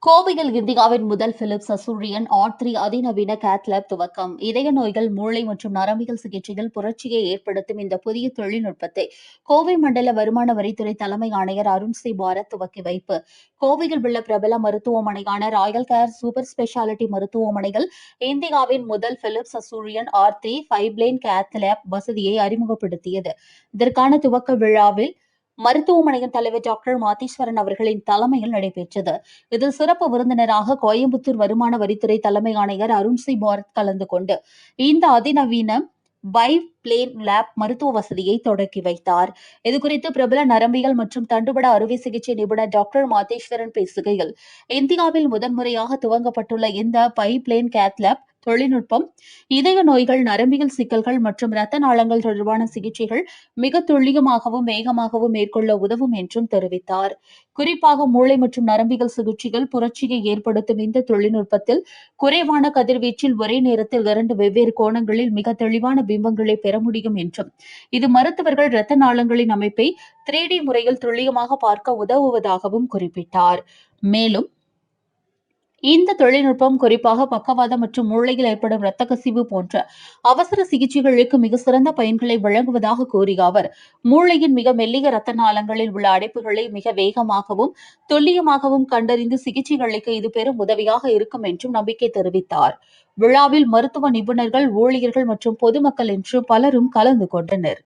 கோவையில் இந்தியாவின் முதல் பிலிப்ஸ் அசூரியன் R3 அதிநவீன கேத் லேப் துவக்கம். இதய நோய்கள், மூளை மற்றும் நரம்பியல் சிகிச்சையில் புரட்சியை ஏற்படுத்தும் இந்த புதிய தொழில்நுட்பத்தை கோவை மண்டல வருமான வரித்துறை தலைமை ஆணையர் அருண் சி பாரத் துவக்கி வைப்பு. கோவையில் உள்ள பிரபல மருத்துவமனையான ராயல் கேர் சூப்பர் ஸ்பெஷாலிட்டி மருத்துவமனைகள் இந்தியாவின் முதல் பிலிப்ஸ் அசூரியன் R3 5 கேத் லேப் வசதியை அறிமுகப்படுத்தியது. இதற்கான துவக்க விழாவில் மருத்துவமனையின் தலைவர் டாக்டர் மாதீஸ்வரன் அவர்களின் தலைமையில் நடைபெற்றது. இதில் சிறப்பு விருந்தினராக கோயம்புத்தூர் வருமான வரித்துறை தலைமை ஆணையர் அருண் சி பாரத் கலந்து கொண்டு இந்த அதிநவீன பிளேன் லேப் மருத்துவ வசதியை தொடக்கி வைத்தார். இதுகுறித்து பிரபல நரம்பியல் மற்றும் தண்டுவட அறுவை சிகிச்சை நிபுணர் டாக்டர் மாதேஸ்வரன் பேசுகையில், இந்தியாவில் முதன்முறையாக துவங்கப்பட்டுள்ள இந்த பிளேன் கேத் லேப் தொழில்நுட்பம் இதய நோய்கள், நரம்பியல் சிக்கல்கள் மற்றும் இரத்த நாளங்கள் தொடர்பான சிகிச்சைகள் மிக துல்லியமாகவும் வேகமாகவும் மேற்கொள்ள உதவும் என்றும் தெரிவித்தார். குறிப்பாக மூளை மற்றும் நரம்பியல் சிகிச்சைகள் புரட்சியை ஏற்படுத்தும் இந்த தொழில்நுட்பத்தில் குறைவான கதிர்வீச்சில் ஒரே நேரத்தில் 2 வெவ்வேறு கோணங்களில் மிக தெளிவான பிம்பங்களை பெற முடியும் என்றும், இது மருத்துவர்கள் இரத்த நாளங்களின் அமைப்பை 3D முறையில் துல்லியமாக பார்க்க உதவுவதாகவும் குறிப்பிட்டார். மேலும் இந்த தொழில்நுட்பம் குறிப்பாக பக்கவாதம் மற்றும் மூளையில் ஏற்படும் இரத்த கசிவு போன்ற அவசர சிகிச்சைகளுக்கு மிக சிறந்த பயன்களை வழங்குவதாக கூறிய அவர், மூளையின் மிக மெல்லிய இரத்த நாளங்களில் உள்ள அடைப்புகளை மிக வேகமாகவும் துல்லியமாகவும் கண்டறிந்து சிகிச்சை அளிக்க இது பெரும் உதவியாக இருக்கும் என்றும் நம்பிக்கை தெரிவித்தார். விழாவில் மருத்துவ நிபுணர்கள், ஊழியர்கள் மற்றும் பொதுமக்கள் என்று பலரும் கலந்து கொண்டனர்.